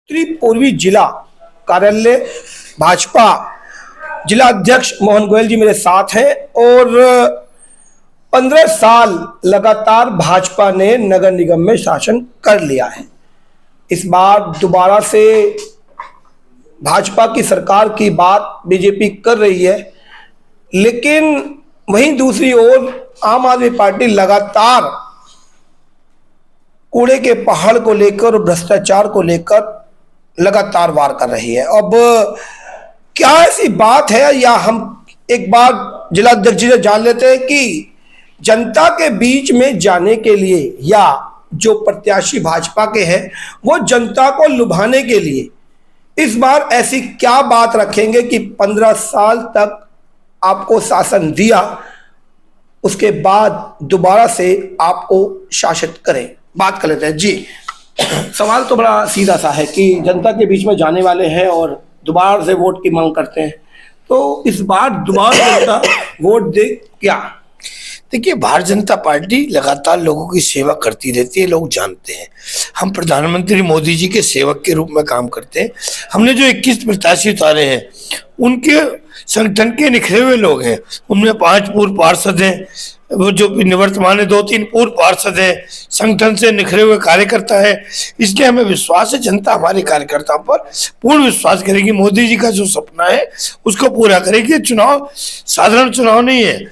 उत्तरी पूर्वी जिला कार्यालय भाजपा जिला अध्यक्ष मोहन गोयल जी मेरे साथ हैं और 15 साल लगातार भाजपा ने नगर निगम में शासन कर लिया है। इस बार दोबारा से भाजपा की सरकार की बात बीजेपी कर रही है, लेकिन वहीं दूसरी ओर आम आदमी पार्टी लगातार कूड़े के पहाड़ को लेकर और भ्रष्टाचार को लेकर लगातार वार कर रही है। अब क्या ऐसी बात है, या हम एक बार जिला अध्यक्ष जी से जान लेते हैं कि जनता के बीच में जाने के लिए या जो प्रत्याशी भाजपा के हैं वो जनता को लुभाने के लिए इस बार ऐसी क्या बात रखेंगे कि 15 साल तक आपको शासन दिया, उसके बाद दोबारा से आपको शासित करें। बात कर लेते हैं जी। सवाल तो बड़ा सीधा सा है कि जनता के बीच में जाने वाले हैं और दोबारा से वोट की मांग करते हैं, तो इस बार दोबारा जनता वोट दे क्या? देखिए, भारतीय जनता पार्टी लगातार लोगों की सेवा करती रहती है, लोग जानते हैं। हम प्रधानमंत्री मोदी जी के सेवक के रूप में काम करते हैं। हमने जो 21 प्रत्याशी उतारे हैं उनके संगठन के निखरे हुए लोग हैं। उनमें 5 पूर्व पार्षद हैं, वो जो निवर्तमान है 2-3 पूर्व पार्षद हैं, संगठन से निखरे हुए कार्यकर्ता है। इसलिए हमें विश्वास है, जनता हमारे कार्यकर्ताओं पर पूर्ण विश्वास करेगी। मोदी जी का जो सपना है उसको पूरा करेगी। चुनाव साधारण चुनाव नहीं है,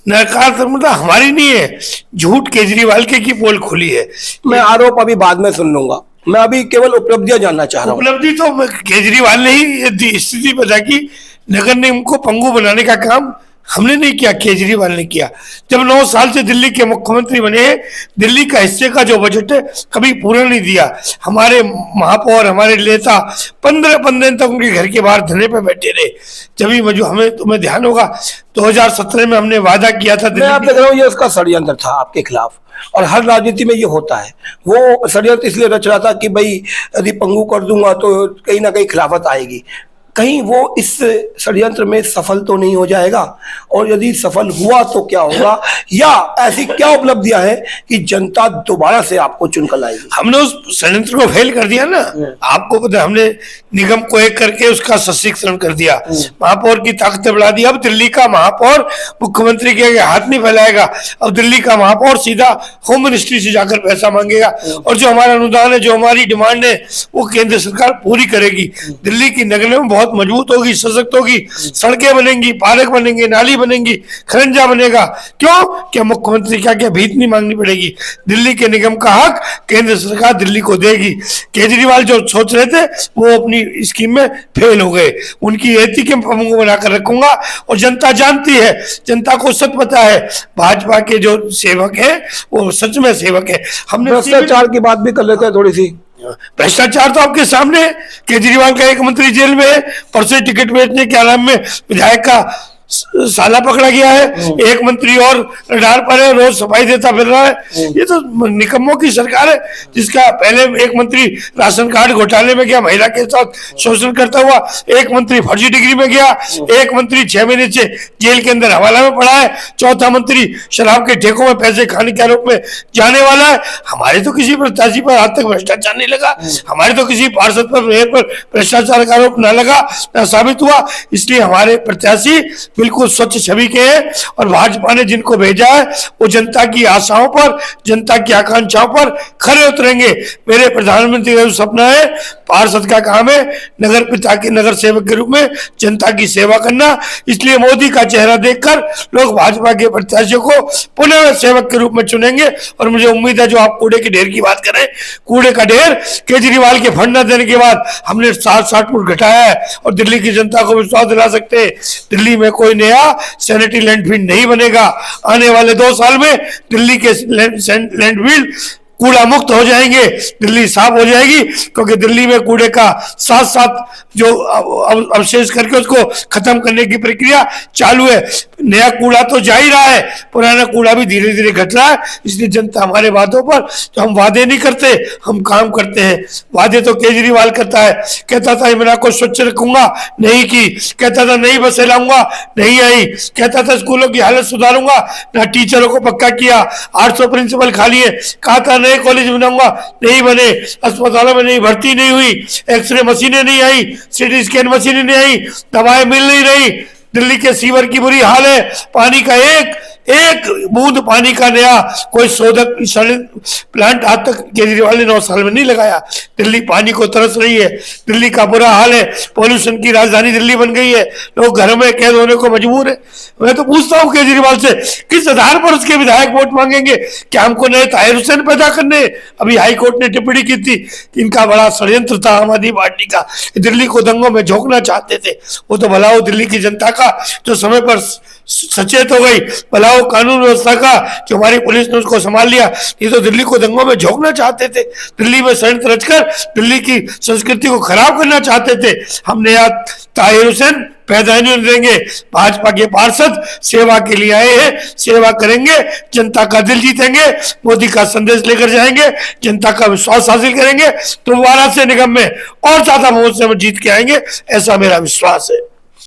नकारात्मकता हमारी नहीं है, झूठ केजरीवाल की पोल खुली है। मैं आरोप अभी बाद में सुन लूंगा, मैं अभी केवल उपलब्धियां जानना चाह रहा हूँ। उपलब्धि तो केजरीवाल ने ही स्थिति बता कि नगर निगम को पंगु बनाने का काम हमने नहीं किया, केजरीवाल ने किया। जब 9 साल से दिल्ली के मुख्यमंत्री बने, दिल्ली का हिस्से का जो बजट है कभी पूरा नहीं दिया। हमारे महापौर, हमारे नेता 15 दिन तक उनके घर के बाहर धरने पे बैठे रहे। जब जो हमें तुम्हें ध्यान होगा 2017 में हमने वादा किया था। मैं आप देख रहा हूँ ये उसका षड्यंत्र था आपके खिलाफ, और हर राजनीति में ये होता है। वो षड्यंत्र इसलिए रच रहा था कि भाई यदि पंगु कर दूंगा तो कहीं ना कहीं खिलाफत आएगी। कहीं वो इस षड्यंत्र में सफल तो नहीं हो जाएगा, और यदि सफल हुआ तो क्या होगा, या ऐसी क्या उपलब्धियां हैं कि जनता दोबारा से आपको चुनकर लाएगी? हमने उस षड्यंत्र को फेल कर दिया ना। आपको पता है, हमने निगम को एक करके उसका सशक्तिकरण कर दिया, महापौर की ताकत बढ़ा दी। अब दिल्ली का महापौर मुख्यमंत्री के आगे हाथ नहीं फैलाएगा। अब दिल्ली का महापौर सीधा होम मिनिस्ट्री से जाकर पैसा मांगेगा, और जो हमारा अनुदान है, जो हमारी डिमांड है, वो केंद्र सरकार पूरी करेगी। दिल्ली की नगर निगम बहुत मजबूत होगी, सशक्त होगी। सड़कें बनेंगी, पार्क बनेंगे, नाली बनेंगी, खरंजा बनेगा। क्यों? क्या मुख्यमंत्री क्या भीख नहीं मांगनी पड़ेगी। दिल्ली के निगम का हक केंद्र सरकार दिल्ली को देगी। केजरीवाल जो सोच रहे थे वो अपनी स्कीम में फेल हो गए। उनकी एथी के पंगु बनाकर रखूंगा, और जनता जानती है, जनता को सब पता है भाजपा के जो सेवक हैं वो सच में सेवक है। हमने भ्रष्टाचार की बात भी कर लेते हैं थोड़ी सी। भ्रष्टाचार तो आपके सामने, केजरीवाल का एक मंत्री जेल में है, परसों टिकट बेचने के आलम में विधायक का साला पकड़ा गया है, एक मंत्री और रडार पर है, रोज सफाई देता फिर रहा है। ये तो निकम्मों की सरकार है, जिसका पहले एक मंत्री राशन कार्ड घोटाले में गया, महिला के साथ शोषण करता हुआ, एक मंत्री फर्जी डिग्री में गया, एक मंत्री 6 महीने से जेल के अंदर हवाला में पड़ा है, चौथा मंत्री शराब के ठेकों में पैसे खाने के आरोप में जाने वाला है। हमारे तो किसी प्रत्याशी पर आज तक भ्रष्टाचार नहीं लगा, हमारे तो किसी पार्षद पर मेयर पर भ्रष्टाचार का आरोप न लगा, न साबित हुआ। इसलिए हमारे प्रत्याशी बिल्कुल स्वच्छ छवि के हैं, और भाजपा ने जिनको भेजा है वो जनता की आशाओं पर, जनता की आकांक्षाओं पर खरे उतरेंगे। मेरे प्रधानमंत्री का सपना है, पार्षद का काम है नगर पिता के, नगर सेवक के रूप में जनता की सेवा करना। इसलिए मोदी का चेहरा देखकर लोग भाजपा के प्रत्याशियों को पुनः सेवक के रूप में चुनेंगे। और मुझे उम्मीद है, जो आप कूड़े के ढेर की बात करें, कूड़े का ढेर केजरीवाल के फंड न देने के बाद हमने 60 फुट घटाया है, और दिल्ली की जनता को विश्वास दिला सकते हैं दिल्ली में कोई नया सैनिटरी लैंडफिल नहीं बनेगा। आने वाले 2 साल में दिल्ली के लैंडफिल कूड़ा मुक्त हो जाएंगे, दिल्ली साफ हो जाएगी, क्योंकि दिल्ली में कूड़े का साथ साथ जो अवशेष करके उसको खत्म करने की प्रक्रिया चालू है। नया कूड़ा तो जा ही रहा है, पुराना कूड़ा भी धीरे धीरे घट रहा है। इसलिए जनता हमारे वादों पर, जो हम वादे नहीं करते हम काम करते हैं। वादे तो केजरीवाल करता है, कहता था इमरा को स्वच्छ रखूंगा, नहीं की। कहता था नई बसें लाऊंगा, नहीं आई। कहता था स्कूलों की हालत सुधारूंगा, ना टीचरों को पक्का किया। 800 प्रिंसिपल खाली है, कहा था नए कॉलेज बनाऊंगा, नहीं बने, अस्पतालों में नहीं भर्ती नहीं हुई, एक्सरे मशीनें नहीं आई, सीटी स्कैन मशीनें नहीं आई, दवाएं मिल नहीं रही, दिल्ली के सीवर की बुरी हाल है, पानी का एक बूंद पानी का नया कोई शोधक प्लांट आज तक केजरीवाल ने 9 साल में नहीं लगाया। दिल्ली पानी को तरस रही है, दिल्ली का बुरा हाल है, पॉल्यूशन की राजधानी दिल्ली बन गई है, लोग घर में कैद होने को मजबूर है। मैं तो पूछता हूं केजरीवाल से, किस आधार पर उसके विधायक वोट मांगेंगे? क्या हमको नए ताहिर हुसैन पैदा करने? अभी हाईकोर्ट ने टिप्पणी की थी कि इनका बड़ा षड्यंत्र था आम आदमी पार्टी का, दिल्ली को दंगों में झोंकना चाहते थे। वो तो भला हो दिल्ली की जनता का जो समय पर सचेत हो गई, भला हो कानून व्यवस्था का कि हमारी पुलिस ने उसको संभाल लिया। ये तो दिल्ली को दंगों में झोंकना चाहते थे, दिल्ली में षड्यंत्र रचकर दिल्ली की संस्कृति को खराब करना चाहते थे। हमने यहाँ ताहिर हुसैन पैदा नहीं होने देंगे। भाजपा के पार्षद सेवा के लिए आए हैं, सेवा करेंगे, जनता का दिल जीतेंगे, मोदी का संदेश लेकर जाएंगे, जनता का विश्वास हासिल करेंगे, तो वाराणसी निगम में और ज्यादा बहुमत से हम जीत के आएंगे, ऐसा मेरा विश्वास है।